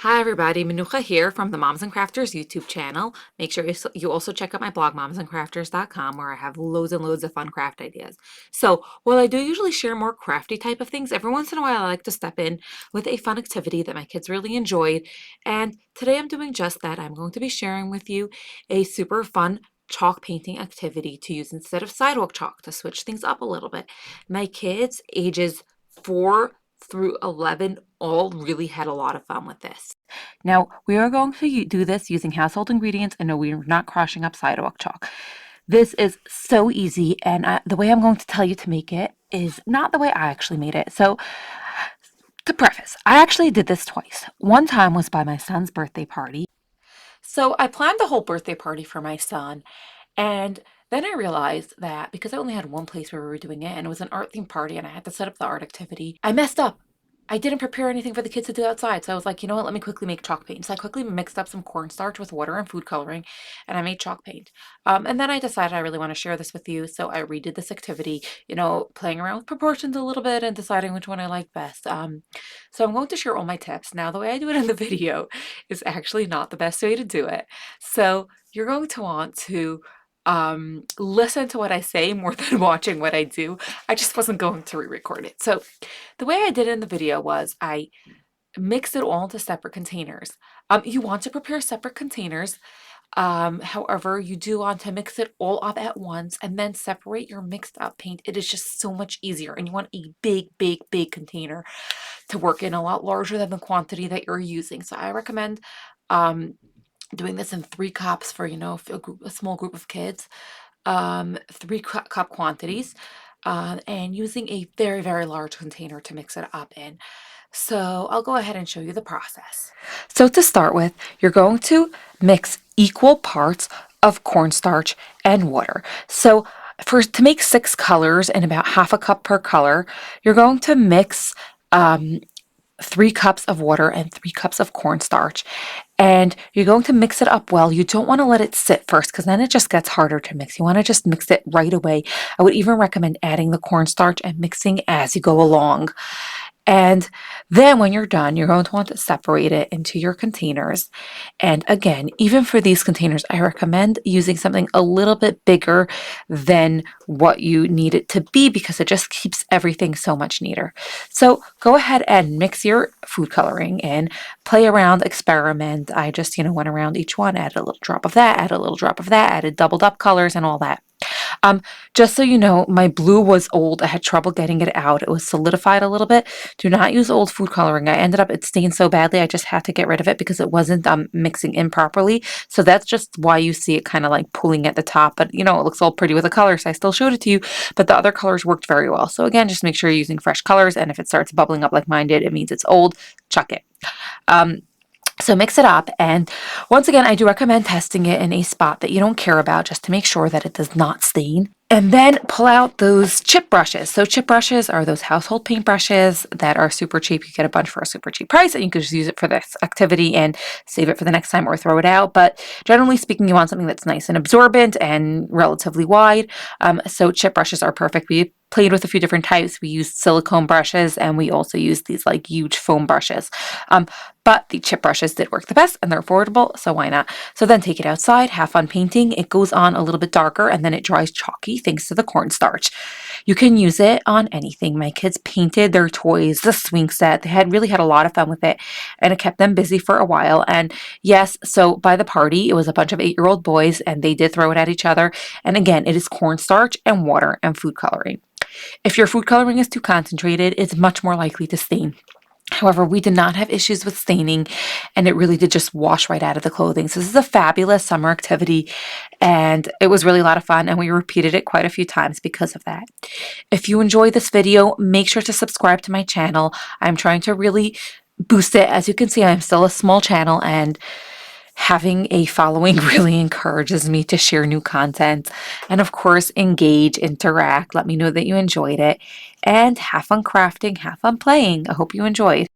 Hi everybody, Manucha here from the Moms and Crafters YouTube channel. Make sure you also check out my blog, momsandcrafters.com, where I have loads and loads of fun craft ideas. So while I do usually share more crafty type of things, every once in a while I like to step in with a fun activity that my kids really enjoyed. And today I'm doing just that. I'm going to be sharing with you a super fun chalk painting activity to use instead of sidewalk chalk to switch things up a little bit. My kids ages 4 through 11 all really had a lot of fun with this. Now, we are going to do this using household ingredients, and no, we're not crushing up sidewalk chalk. This is so easy, and the way I'm going to tell you to make it is not the way I actually made it. So, to preface, I actually did this twice. One time was by my son's birthday party. So I planned the whole birthday party for my son, and then I realized that because I only had one place where we were doing it, and it was an art themed party, and I had to set up the art activity, I messed up. I didn't prepare anything for the kids to do outside. So I was like, you know what, let me quickly make chalk paint. So I quickly mixed up some cornstarch with water and food coloring, and I made chalk paint. And then I decided I really want to share this with you. So I redid this activity, playing around with proportions a little bit and deciding which one I like best. So I'm going to share all my tips. Now, the way I do it in the video is actually not the best way to do it. So you're going to want to listen to what I say more than watching what I do. I just wasn't going to re-record it. So the way I did it in the video was I mixed it all into separate containers. You want to prepare separate containers. However, you do want to mix it all up at once and then separate your mixed up paint. It is just so much easier, and you want a big, big, big container to work in, a lot larger than the quantity that you're using. So I recommend doing this in 3 cups for, a small group of kids, 3 cup quantities, and using a very, very large container to mix it up in. So I'll go ahead and show you the process. So to start with, you're going to mix equal parts of cornstarch and water. So to make 6 colors and about half a cup per color, you're going to mix 3 cups of water and 3 cups of cornstarch. And you're going to mix it up well. You don't want to let it sit first, because then it just gets harder to mix. You want to just mix it right away. I would even recommend adding the cornstarch and mixing as you go along. And then when you're done, you're going to want to separate it into your containers. And again, even for these containers, I recommend using something a little bit bigger than what you need it to be, because it just keeps everything so much neater. So go ahead and mix your food coloring in, play around, experiment. I just, went around each one, added a little drop of that, added a little drop of that, added doubled up colors and all that. Just so you know, my blue was old. I had trouble getting it out. It was solidified a little bit. Do not use old food coloring. It stained so badly, I just had to get rid of it because it wasn't mixing in properly. So that's just why you see it kind of like pulling at the top. But, it looks all pretty with the color, so I still showed it to you. But the other colors worked very well. So again, just make sure you're using fresh colors. And if it starts bubbling up like mine did, it means it's old. Chuck it. So mix it up, and once again, I do recommend testing it in a spot that you don't care about, just to make sure that it does not stain. And then pull out those chip brushes. So chip brushes are those household paint brushes that are super cheap. You get a bunch for a super cheap price, and you can just use it for this activity and save it for the next time or throw it out. But generally speaking, you want something that's nice and absorbent and relatively wide. So chip brushes are perfect. We played with a few different types. We used silicone brushes, and we also used these like huge foam brushes. But the chip brushes did work the best, and they're affordable, so why not? So then take it outside, have fun painting. It goes on a little bit darker, and then it dries chalky thanks to the cornstarch. You can use it on anything. My kids painted their toys, the swing set. They had really had a lot of fun with it, and it kept them busy for a while. And yes, so by the party, it was a bunch of 8-year-old boys, and they did throw it at each other. And again, it is cornstarch and water and food coloring. If your food coloring is too concentrated, it's much more likely to stain. However, we did not have issues with staining, and it really did just wash right out of the clothing. So this is a fabulous summer activity, and it was really a lot of fun, and we repeated it quite a few times because of that. If you enjoyed this video, make sure to subscribe to my channel. I'm trying to really boost it. As you can see, I'm still a small channel, and having a following really encourages me to share new content. And of course, engage, interact, let me know that you enjoyed it, and have fun crafting, have fun playing. I hope you enjoyed.